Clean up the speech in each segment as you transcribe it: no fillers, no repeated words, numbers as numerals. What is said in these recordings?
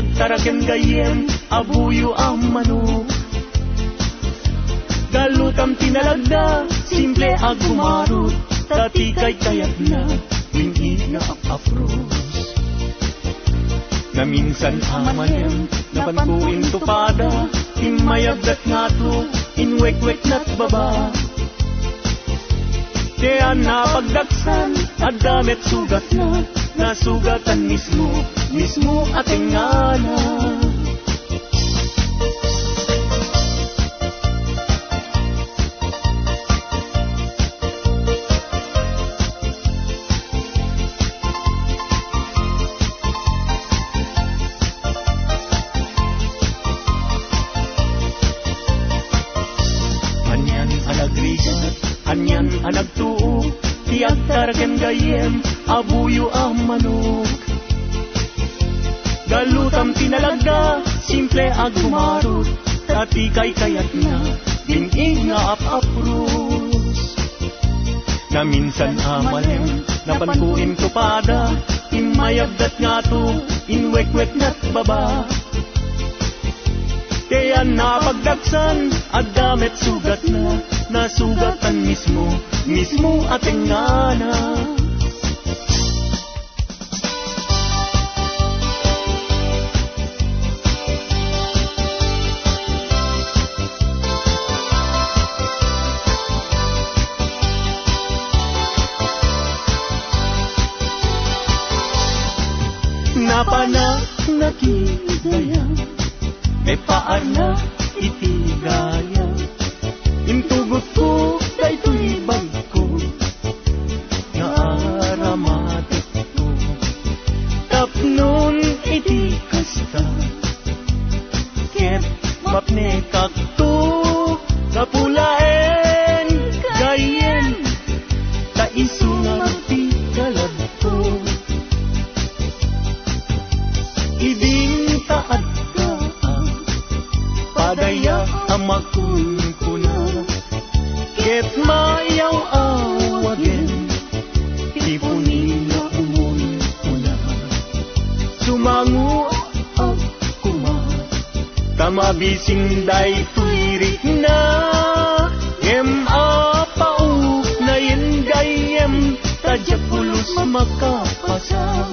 agtaraken gayem, abuyo ang manok. Galutam tinalagda, simple agumarot, tati kay kayat na, wingin nga apros. Na minsan amalem, napankuin tupada, imayagdat nga to, inwek-wek na't baba. Kaya napagdaksan, at damit sugat na, nasugatan mismo ating ngana. Anyan anak tuo, tiyak taraken gayem, abuyo ang manok. Galutam tinalagda, simple agumarot, tati kay kayat na, dingig nga apros. Na minsan amalem, napankuin tupada, imayagdat nga to, inwek-wek na't baba. Kaya napagdaksan, at damit sugat na, nasugatan mismo ating ngana. Napanak nakigaya, may paana itigaya. Intugot ko, daytoy bag ko, naaramatik ko. Tapnon iti kasta, ket mapne kakto, kapulaen gayen, taisungan ti kalagto. Ibing taad ka, padaya amakun ko na. Ket mayaw awagen, tipunin na umon ko na. Sumangu ako ma, tamabising day tuirik na. Ngem apauk na yen gayem, tadyak pulos makapasa.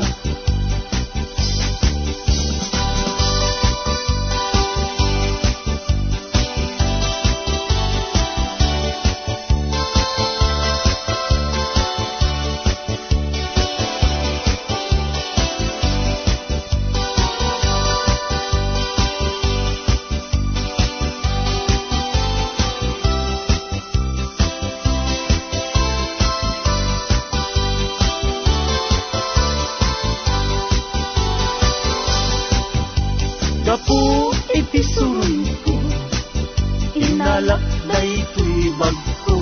Gapu iti surun ko, inalak daytoy bag ko.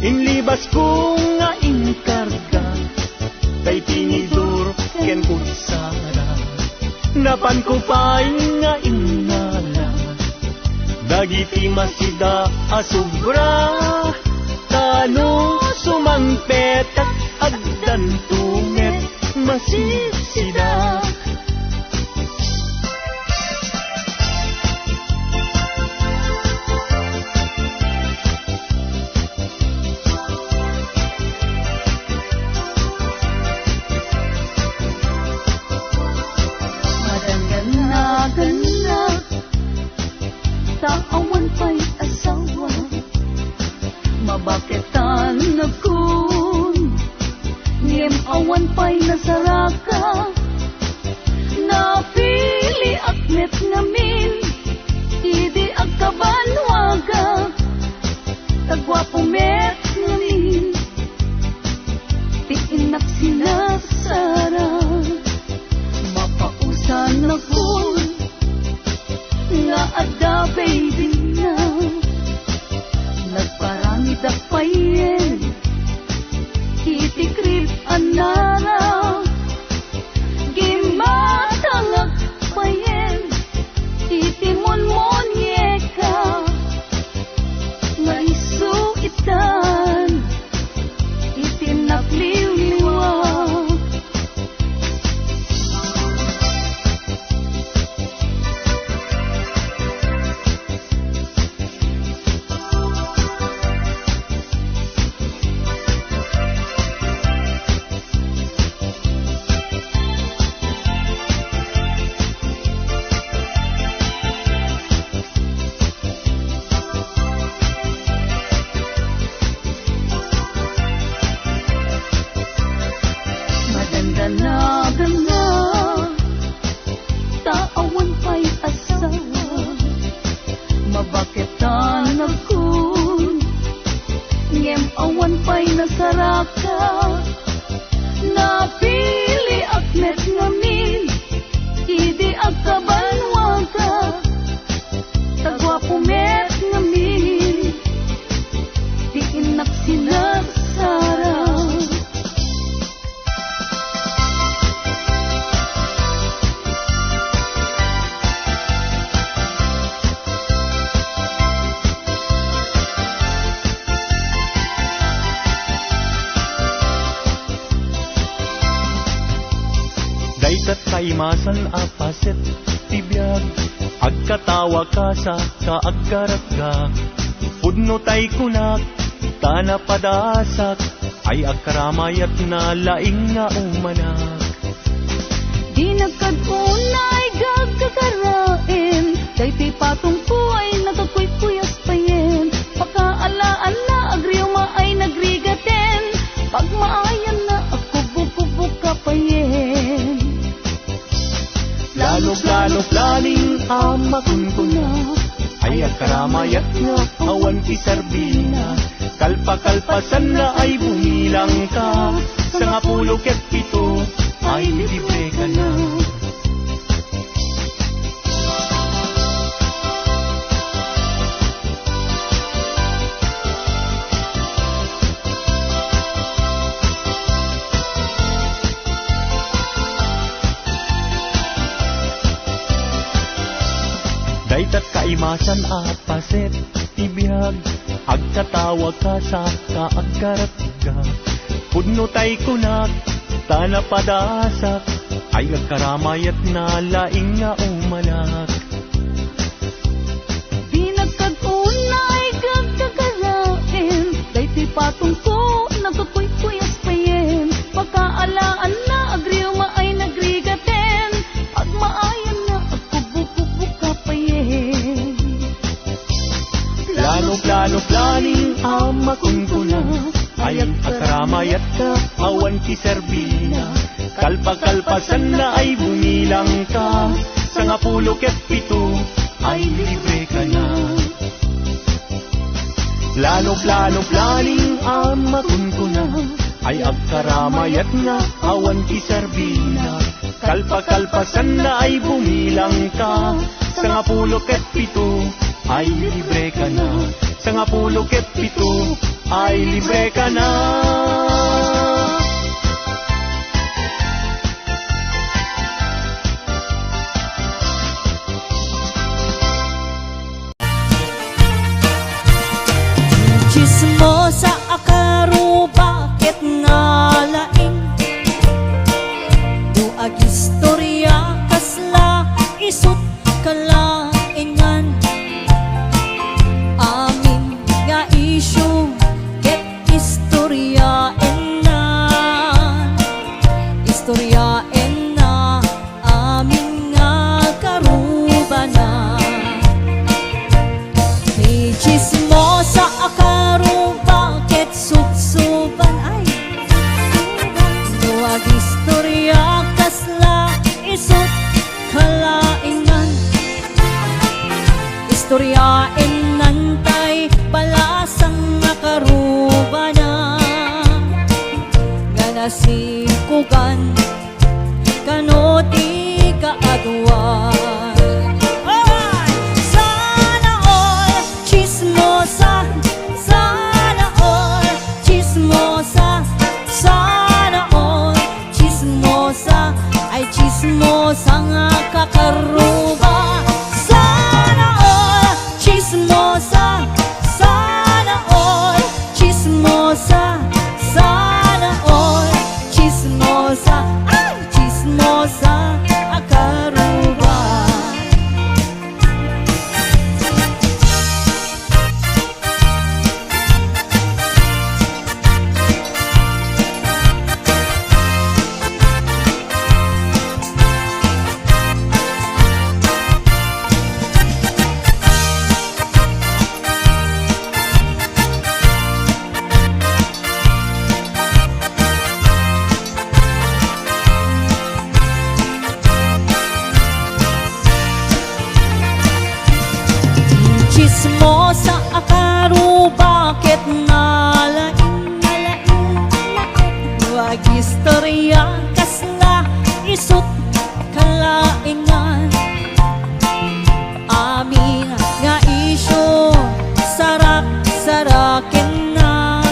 Inlibas ko nga inkarga, tay tinidor ken kutsara. Napan ko pa'y nga inala, dagiti masida asubra. Tano sumangpetak agdan tunget masisida. Taawan pa'y asawa, mabaketan na kun. Ngem awan pa'y nasaraka, napili akmet ngamin, idi agkabanwaga, tagwapo met ngamin, tiinak sinasara, mapausan na kun. Nga ada baby na, nagparangit akpay kaimasan apaset tibiyag, agkatawa ka sa kaagkaragak, pudno tay kunak, tana padasak, ay agkaramayat na laing nga umanak. Di nagkadunay gagkakarain, daytoy patong ko ay nagkakuyas payen, pakaala-ala agriuma ay nagrigaten, pag maayan na ako bukubuk ka payen. Lalog-lalog laling amakun ko na, ay agkaramayat nga awan kisarbina, kalpa-kalpasan na ay bumilang ka, sa nga 17 ay libre ka na. Daytat kaimasan apaset tibiyag, agkatawag ka sa kaagkarat ka, pudno tay kunak, tana padasak, ay agkaramayat na laing nga umanak. Di nagkadunay gagkakarain, daytoy patong ko nagkakuyas payen, pagkaalaan na agriuma ay nagrigaten, pag maayan na ako bukubuk ka payen. Lalog-lalog laning amakun ko na, ay agkaramayat ka awan kiserbina, kalpa-kalpasan na ay bumilang ka, sa nga 17 ay libre ka na. Lalog-lalog laning amakun ko na, ay agkaramayat nga awan kiserbina, kalpa-kalpasan na ay bumilang ka, sa nga 17 ay libre ka na, sa nga 17 ay libre ka na. Chismosa akaro bakit nalaing, duag istorya kasla isut kalaingan, amin nga isyu ket istorya enan, istorya enna amin nga karubanan. Ni chismosa akaro bakit subsuban ay, duag istorya kasla isut kalaingan, istorya enantay balasang makarubanan, nga nasikugan kano di kaadwan. Sana all chismosa, sana all chismosa, sana all chismosa, ay chismosa nga kakaruba. Sana all chismosa, sana all chismosa, sana all chismosa, ay chismosa akaruba. Chismosa akaro bakit nalaing, duag istorya kasla isut kalaingan, amin nga isyu sarak-sarakin na,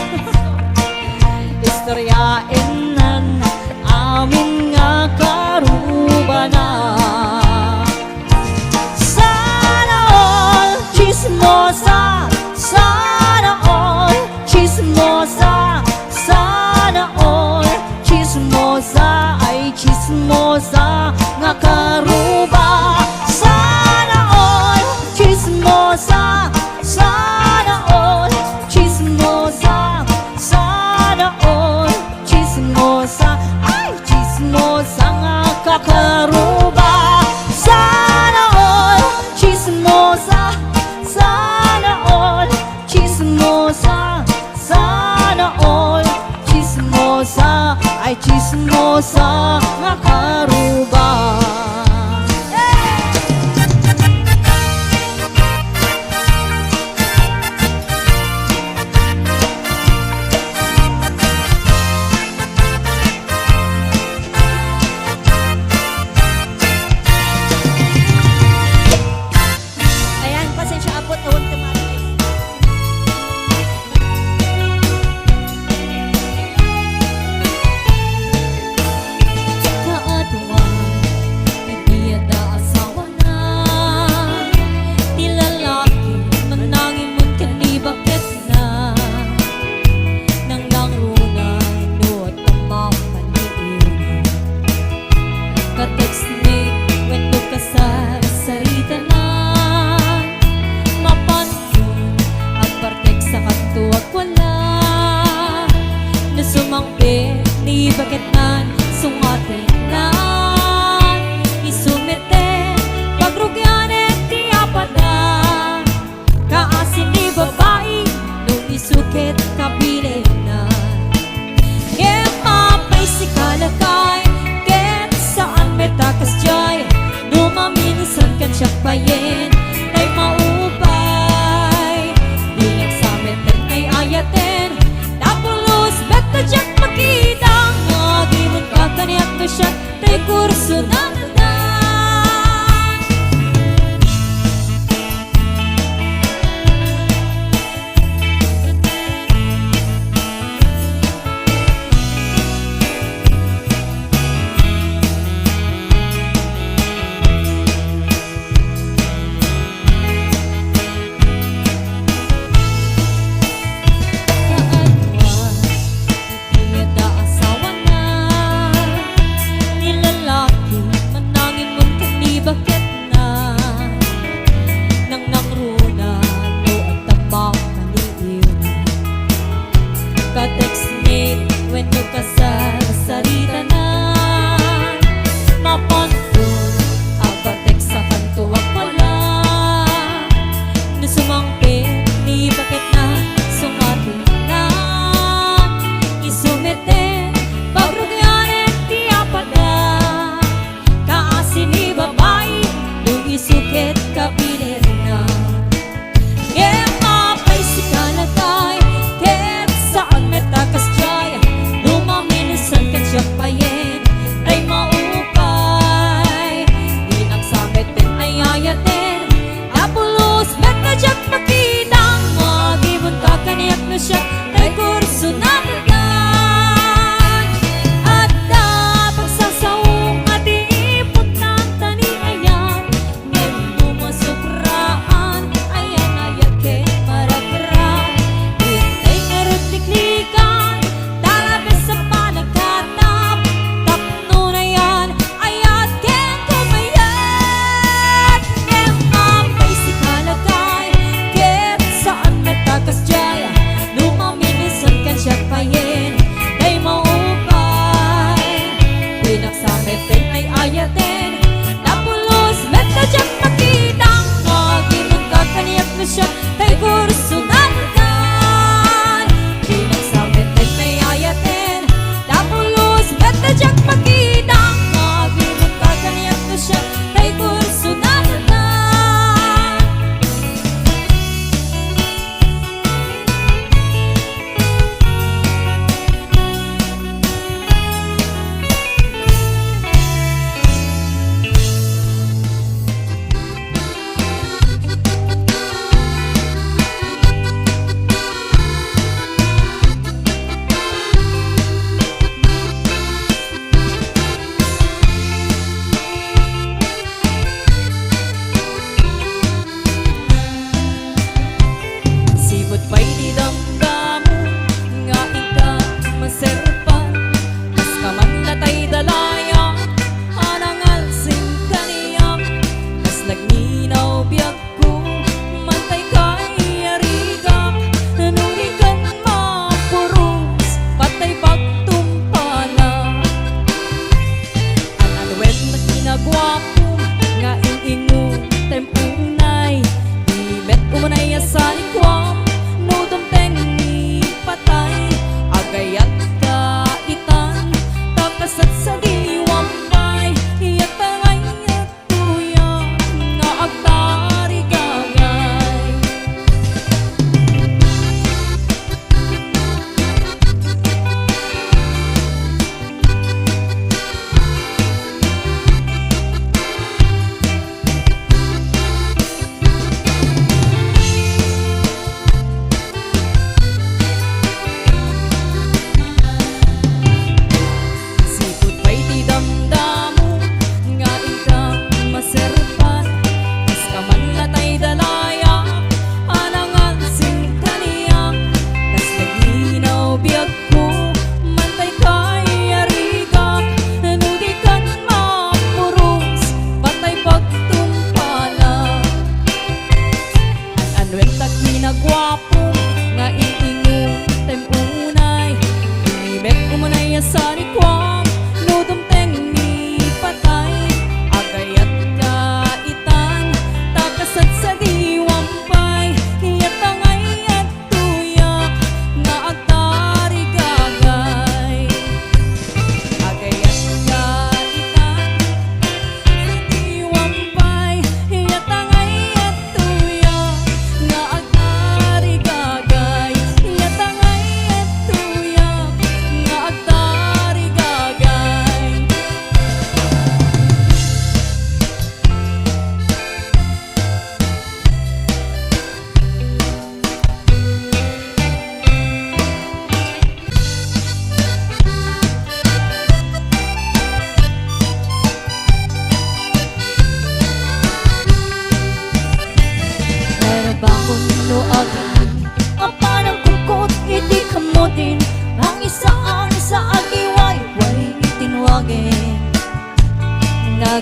istorya enan amin nga karubanan. Sana all chismosa,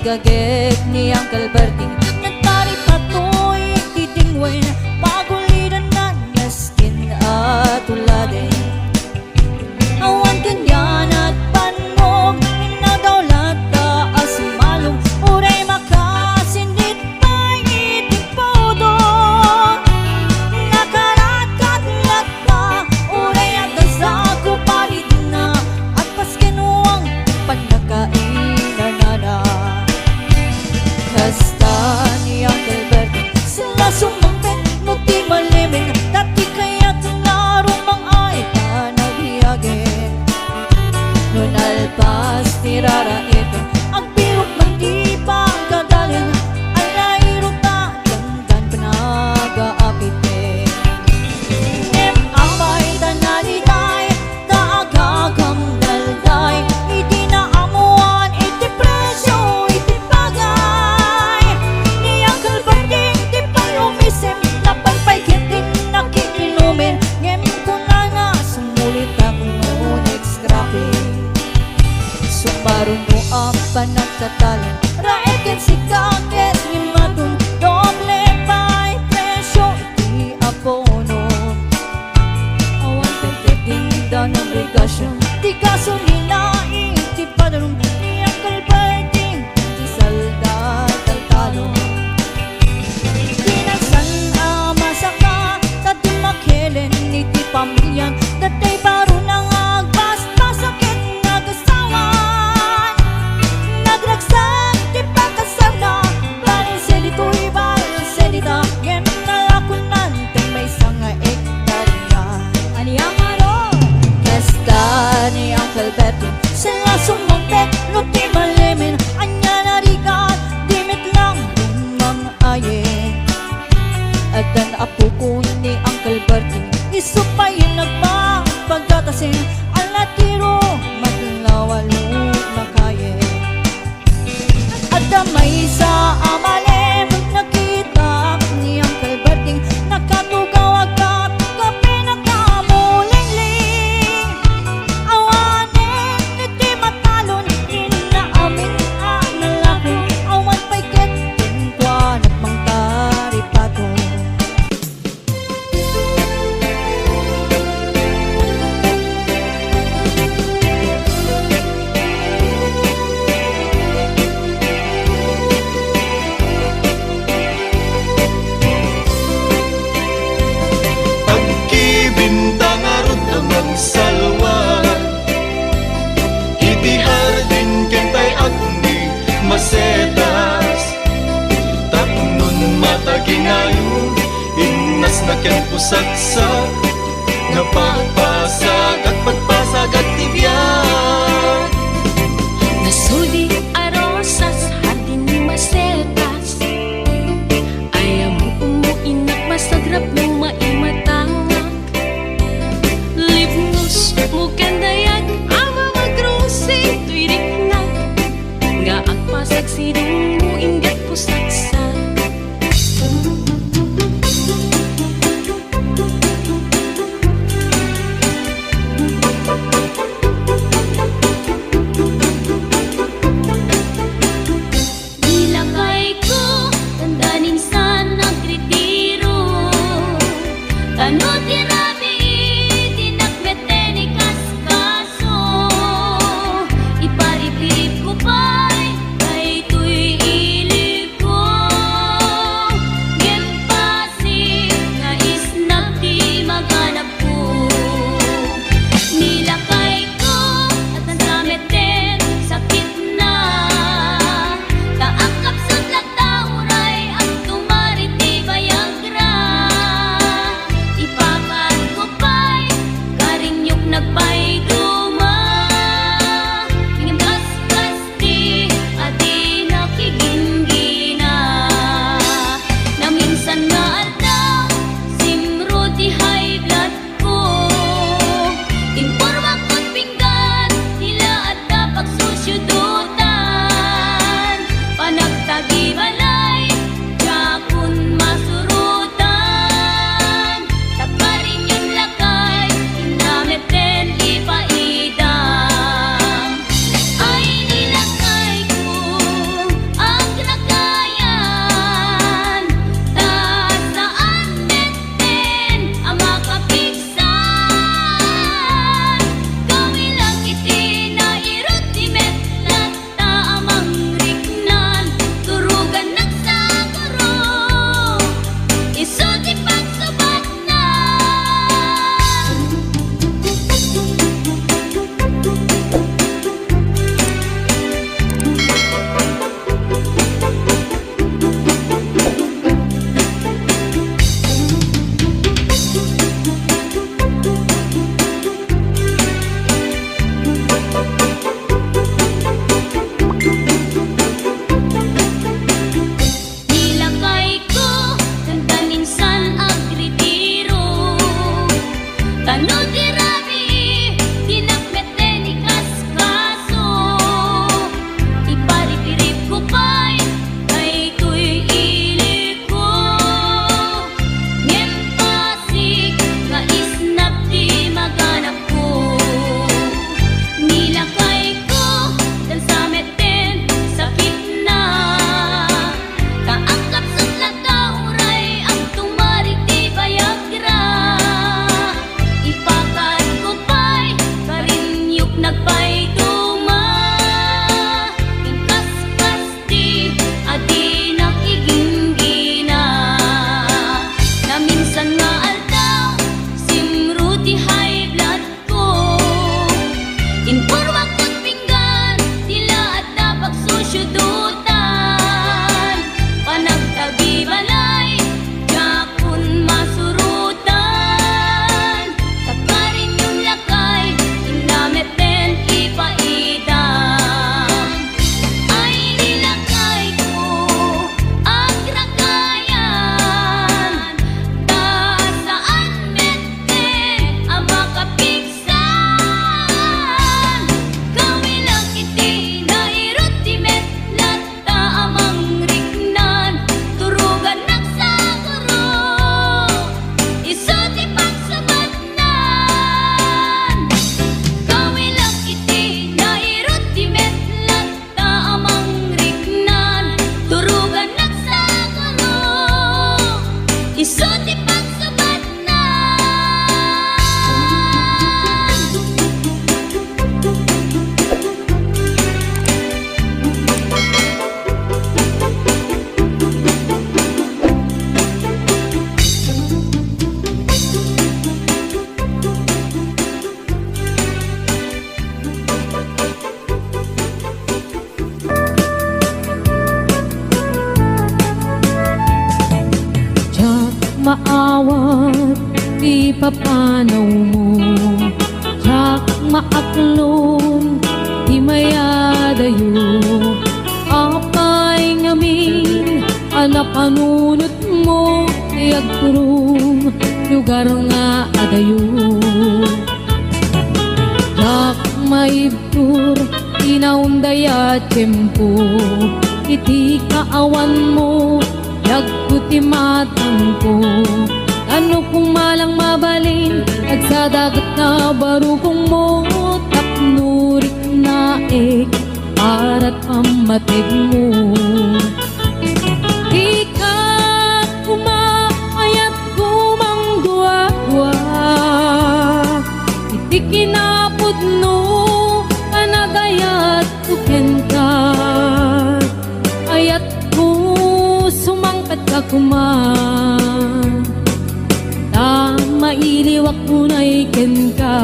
gagit ni Uncle Berting. Nagtari patoy, titingwin, pagulidan na naskin at uladin. Awan kanyan at panog, inagawlat taas malong, uray makasindit pa itipodo. Nakarakat lata, uray at asako palit na, at paskinuang panakainan na. Kasta ni Uncle Berting, sila sumampit, muti maliming, dati kaya't narumang ay panabiyagin. Nun alpas tirara ito, ang pirok man di pa kadalin, alayro ta dandan panagaapitin. Nem amay tanaliday, taagagam dalday, iti na amuan, iti presyo, iti bagay. Ni Uncle Berting, di pa lumisim, napalpaykitin, nakikinumin, ngem ko na nga, sumulit akong extrapping. Sumaron mo ang panagtatalan, raekin si kakit ni matun, doble pa'y presyo, iti apono. Awan pagkiting daw ng obligasyon, di gasolina, iti padalong, ni Uncle Berting, iti salda taltalong. Pinagsan ang masaka, dati makilen, iti pamilyan, dati baro nang agbas, sakit nagasawan. Nagragsak, di pa kasama, baling selito'y baling selita, ngem nalakunan, may sanga ektarya. Aniyang aro, kasta ni Uncle Berting, sila sumampit, luti malimin, anya narigat, dimit lang lumang ayin. At ang apo ko ni Uncle Berting, isupayin nagpapagkatasin, alatiro maglawalo makayin. At damay sa amalim, nakita ni Uncle Berting, nakatugaw agad, kape nakamulingling. Awanin, iti matalon, inaamin ang nalakon, awan pa'y ketin kwa nagmang taripaton. Pagkibintang arot amang salwan, iti hardin kentay agni masetas. Tapnon mataginayon, innas na ken pusagsak, nga pagpasag at pagpasag at tibiyag. Nasuli arosas, hardin ni masetas, ayaw mo umuinak, masagrap mo maimatangak. Libnos mo kandayag, ama magrusi, tuirik na, nga ang pasagsidong mo ingat po saksa. maawat di papanaw mo, jak maaklon di mayadayo, apay ngamin anapanunot mo di agturong lugar nga adayo. Jak maibtur inaundaya tiyempo, iti kaawan mo yagkuti matang ko. Ano kung malang mabalin nagsadagat na barukong mo, tapnurik na para't pamatig mo. Di ka kumakayat kumangdwa-dwa, iti kinapod no kanagayat tuken ka, ayat ko sumangkat ka kuman, mailiwak ko na iken ka.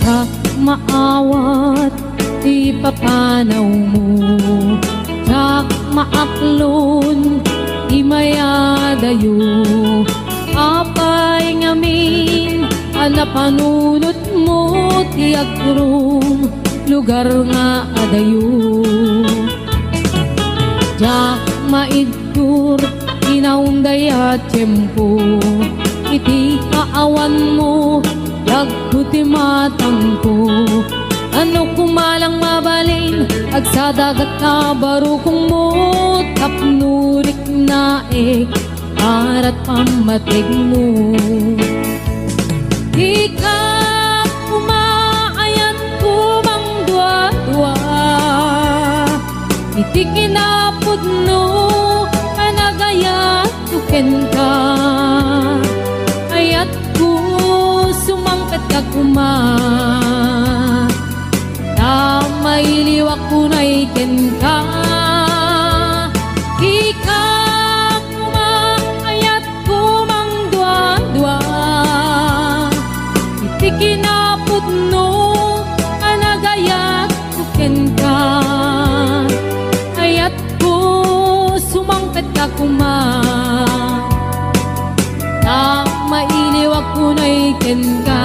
Jak maawat di papanaw mo, jak maaklon di mayadayo, apay ngamin anapanunot mo ti agturong lugar nga adayo. Jak maidtur inaundaya tiyempo, iti kaawan mo yagkuti matang ko. Ano kumalang mabalin agsadagat na barukong mo, tapnurik na para't pamatig mo. Di ka kumaayat kumangdwa-dwa, iti kinapod no kanagayat tuken ka, ayat ko sumangkat ka kuman, mailiwak ko na iken ka. Ika kumakayat kumangdwa-dwa, iti kinapod no kanagayat tuken ka, ayat ko sumangkat ka kuman, mailiwak ko na iken ka.